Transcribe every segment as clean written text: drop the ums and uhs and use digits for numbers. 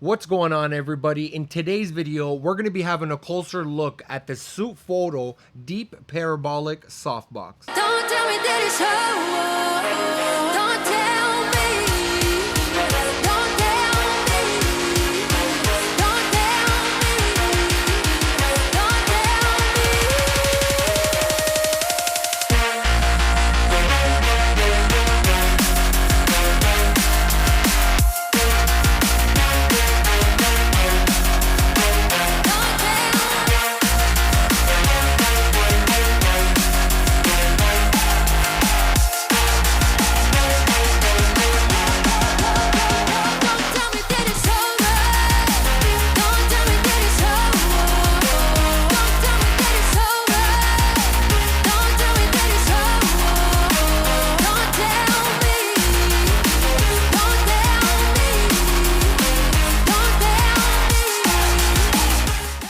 What's going on, everybody? In today's video, we're going to be having a closer look at the Sutefoto Deep Parabolic Softbox. Don't tell me that it's over. Don't tell me. Don't tell me. Don't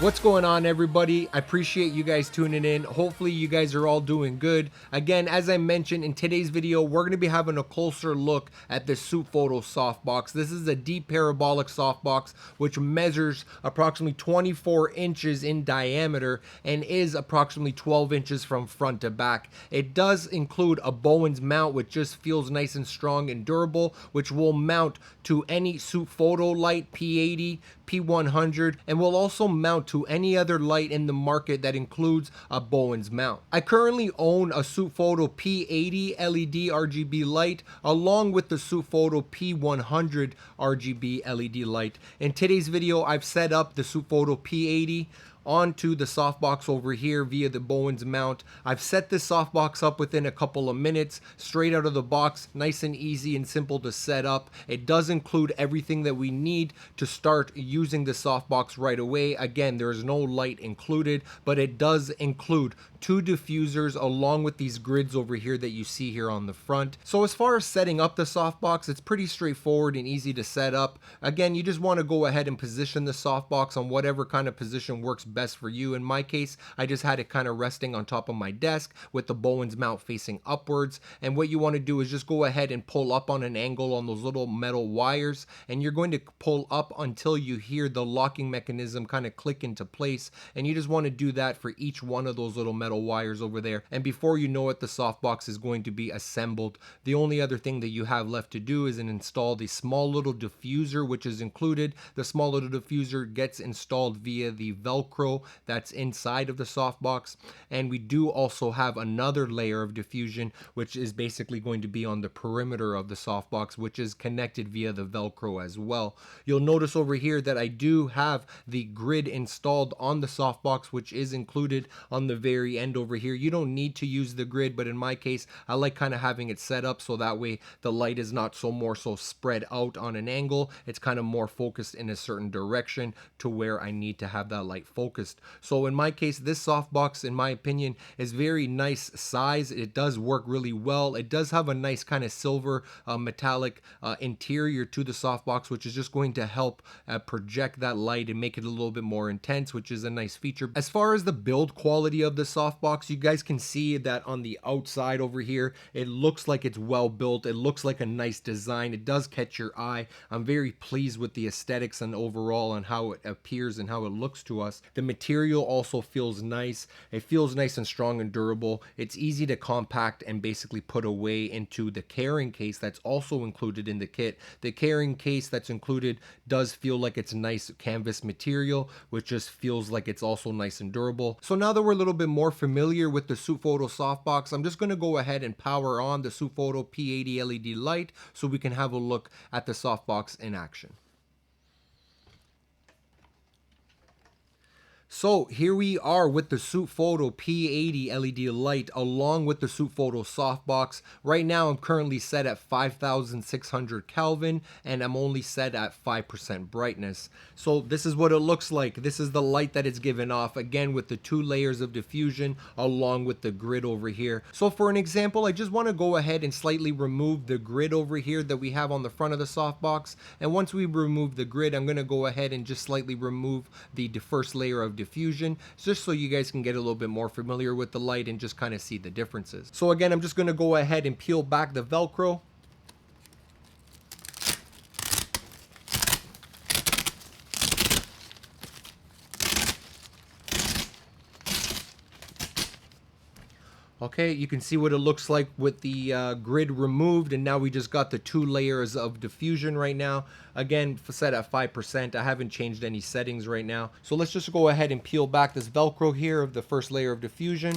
What's going on, everybody? I appreciate you guys tuning in. Hopefully you guys are all doing good. Again, as I mentioned in today's video, we're going to be having a closer look at the Sutefoto Softbox. This is a deep parabolic softbox which measures approximately 24 inches in diameter and is approximately 12 inches from front to back. It does include a Bowen's mount, which just feels nice and strong and durable, which will mount to any Sutefoto light, P80, P100, and will also mount to any other light in the market that includes a Bowen's mount. I currently own a Sutefoto P80 LED RGB light along with the Sutefoto P100 RGB LED light. In today's video, I've set up the Sutefoto P80 onto the softbox over here via the Bowen's mount. I've set this softbox up within a couple of minutes, straight out of the box, nice and easy and simple to set up. It does include everything that we need to start using the softbox right away. Again, there is no light included, but it does include 2 diffusers along with these grids over here that you see here on the front. So as far as setting up the softbox, it's pretty straightforward and easy to set up. Again, you just want to go ahead and position the softbox on whatever kind of position works best for you. In my case, I just had it kind of resting on top of my desk with the Bowen's mount facing upwards. And what you want to do is just go ahead and pull up on an angle on those little metal wires, and you're going to pull up until you hear the locking mechanism kind of click into place. And you just want to do that for each one of those little metal wires over there, and before you know it, the softbox is going to be assembled. The only other thing that you have left to do is install the small little diffuser, which is included. The small little diffuser gets installed via the Velcro that's inside of the softbox, and we do also have another layer of diffusion which is basically going to be on the perimeter of the softbox, which is connected via the Velcro as well. You'll notice over here that I do have the grid installed on the softbox, which is included on the very end over here. You don't need to use the grid, but in my case, I like kind of having it set up so that way the light is not so spread out on an angle. It's kind of more focused in a certain direction to where I need to have that light focused. So in my case, this softbox, in my opinion, is very nice size. It does work really well. It does have a nice kind of silver metallic interior to the softbox, which is just going to help project that light and make it a little bit more intense, which is a nice feature. As far as the build quality of the softbox, you guys can see that on the outside over here, it looks like it's well built. It looks like a nice design. It does catch your eye. I'm very pleased with the aesthetics and overall on how it appears and how it looks to us. The material also feels nice. It feels nice and strong and durable. It's easy to compact and basically put away into the carrying case that's also included in the kit. The carrying case that's included does feel like it's nice canvas material, which just feels like it's also nice and durable. So now that we're a little bit more familiar with the Sutefoto Softbox, I'm just going to go ahead and power on the Sutefoto P80 LED light so we can have a look at the softbox in action. So here we are with the Sutefoto P80 LED light along with the Sutefoto Softbox. Right now I'm currently set at 5600 Kelvin and I'm only set at 5% brightness. So this is what it looks like. This is the light that it's given off, again with the 2 layers of diffusion along with the grid over here. So for an example, I just want to go ahead and slightly remove the grid over here that we have on the front of the softbox. And once we remove the grid, I'm going to go ahead and just slightly remove the first layer of diffusion, just so you guys can get a little bit more familiar with the light and just kind of see the differences. So again, I'm just going to go ahead and peel back the Velcro. Okay, you can see what it looks like with the grid removed, and now we just got the 2 layers of diffusion right now. Again, set at 5%. I haven't changed any settings right now. So let's just go ahead and peel back this Velcro here of the first layer of diffusion.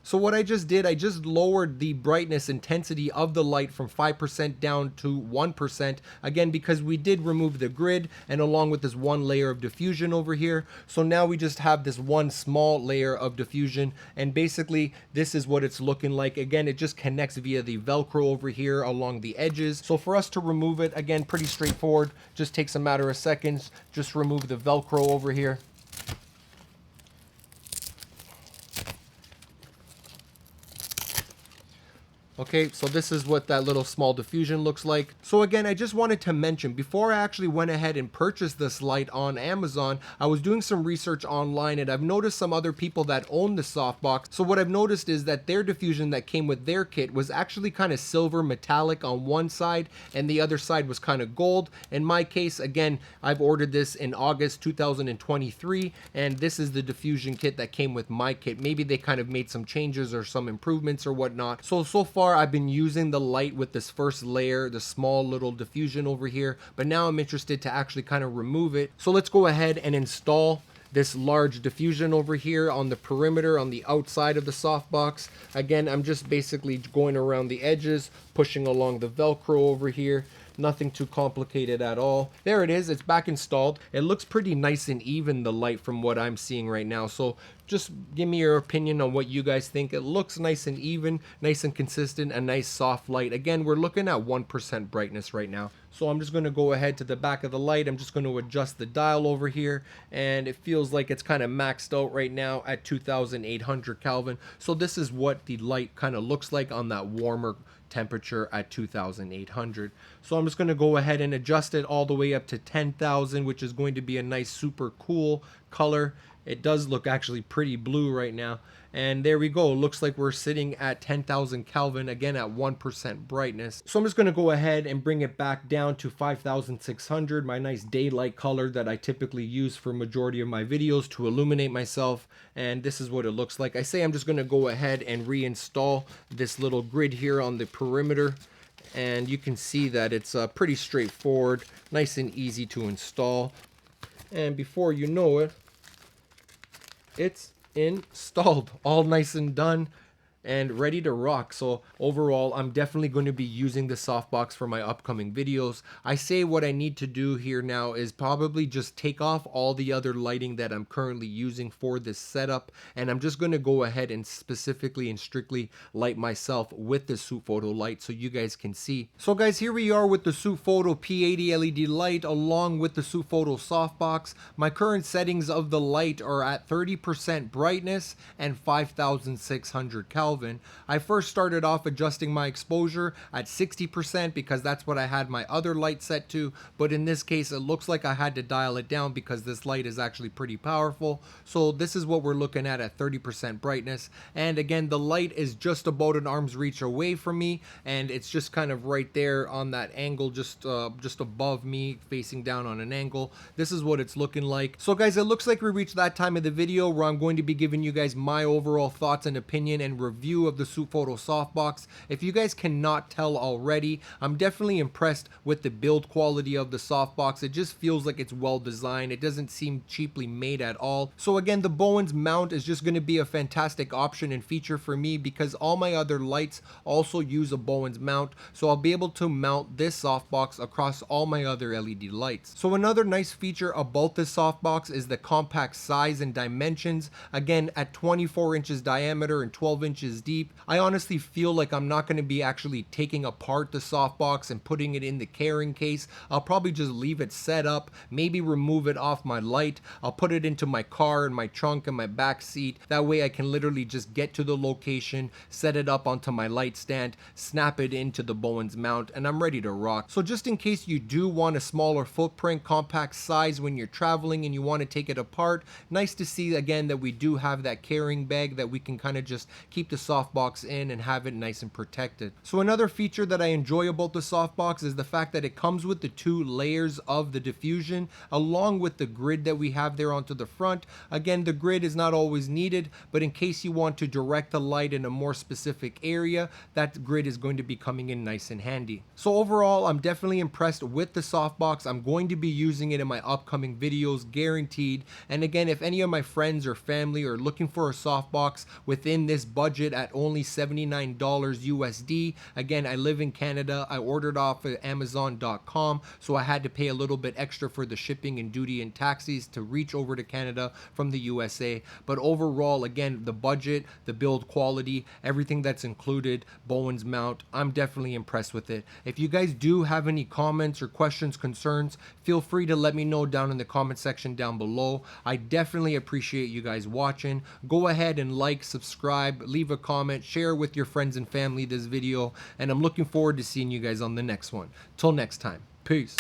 So what I just did, I just lowered the brightness intensity of the light from 5% down to 1%, again because we did remove the grid and along with this 1 layer of diffusion over here. So now we just have this one small layer of diffusion, and basically this is what it's looking like. Again, it just connects via the Velcro over here along the edges. So for us to remove it, again, pretty straightforward, just takes a matter of seconds. Just remove the Velcro over here. Okay, so this is what that little small diffusion looks like. So again, I just wanted to mention, before I actually went ahead and purchased this light on Amazon, I was doing some research online and I've noticed some other people that own the softbox. So what I've noticed is that their diffusion that came with their kit was actually kind of silver metallic on one side and the other side was kind of gold. In my case, again, I've ordered this in August 2023 and this is the diffusion kit that came with my kit. Maybe they kind of made some changes or some improvements or whatnot. So far I've been using the light with this first layer, the small little diffusion over here, but now I'm interested to actually kind of remove it. So let's go ahead and install this large diffusion over here on the perimeter on the outside of the softbox. Again, I'm just basically going around the edges, pushing along the Velcro over here. Nothing too complicated at all. There it is, it's back installed. It looks pretty nice and even, the light, from what I'm seeing right now. So just give me your opinion on what you guys think. It looks nice and even, nice and consistent, a nice soft light. Again, we're looking at 1% brightness right now. So I'm just going to go ahead to the back of the light. I'm just going to adjust the dial over here, and it feels like it's kind of maxed out right now at 2800 Kelvin. So this is what the light kind of looks like on that warmer temperature at 2800. So I'm just going to go ahead and adjust it all the way up to 10,000, which is going to be a nice super cool color. It does look actually pretty blue right now. And there we go. It looks like we're sitting at 10,000 Kelvin, again at 1% brightness. So I'm just going to go ahead and bring it back down to 5,600, my nice daylight color that I typically use for majority of my videos to illuminate myself. And this is what it looks like. I say I'm just going to go ahead and reinstall this little grid here on the perimeter. And you can see that it's pretty straightforward, nice and easy to install. And before you know it, it's installed, all nice and done and ready to rock. So overall, I'm definitely going to be using the softbox for my upcoming videos. I say what I need to do here now is probably just take off all the other lighting that I'm currently using for this setup, and I'm just going to go ahead and specifically and strictly light myself with the Sutefoto light so you guys can see. So guys, here we are with the Sutefoto P80 LED light along with the Sutefoto softbox. My current settings of the light are at 30% brightness and 5600 Kelvin. I first started off adjusting my exposure at 60% because that's what I had my other light set to, but in this case it looks like I had to dial it down because this light is actually pretty powerful. So this is what we're looking at 30% brightness, and again the light is just about an arm's reach away from me, and it's just kind of right there on that angle, just above me, facing down on an angle. This is what it's looking like. So guys, it looks like we reached that time of the video where I'm going to be giving you guys my overall thoughts and opinion and review of the Sutefoto softbox. If you guys cannot tell already, I'm definitely impressed with the build quality of the softbox. It just feels like it's well designed. It doesn't seem cheaply made at all. So again, the Bowen's mount is just going to be a fantastic option and feature for me because all my other lights also use a Bowen's mount, so I'll be able to mount this softbox across all my other LED lights. So another nice feature about this softbox is the compact size and dimensions. Again, at 24 inches diameter and 12 inches deep, I honestly feel like I'm not going to be actually taking apart the softbox and putting it in the carrying case. I'll probably just leave it set up, maybe remove it off my light. I'll put it into my car and my trunk and my back seat. That way I can literally just get to the location, set it up onto my light stand, snap it into the Bowen's mount, and I'm ready to rock. So just in case you do want a smaller footprint, compact size when you're traveling and you want to take it apart, nice to see again that we do have that carrying bag that we can kind of just keep the the softbox in and have it nice and protected. So another feature that I enjoy about the softbox is the fact that it comes with the 2 layers of the diffusion along with the grid that we have there onto the front. Again, the grid is not always needed, but in case you want to direct the light in a more specific area, that grid is going to be coming in nice and handy. So overall, I'm definitely impressed with the softbox. I'm going to be using it in my upcoming videos, guaranteed. And again, if any of my friends or family are looking for a softbox within this budget at only $79 USD, again, I live in Canada. I ordered off of Amazon.com, so I had to pay a little bit extra for the shipping and duty and taxes to reach over to Canada from the USA. But overall, again, the budget, the build quality, everything that's included, Bowen's mount, I'm definitely impressed with it. If you guys do have any comments or questions, concerns, feel free to let me know down in the comment section down below. I definitely appreciate you guys watching. Go ahead and like, subscribe, leave a comment, share with your friends and family this video, and I'm looking forward to seeing you guys on the next one. Till next time, peace.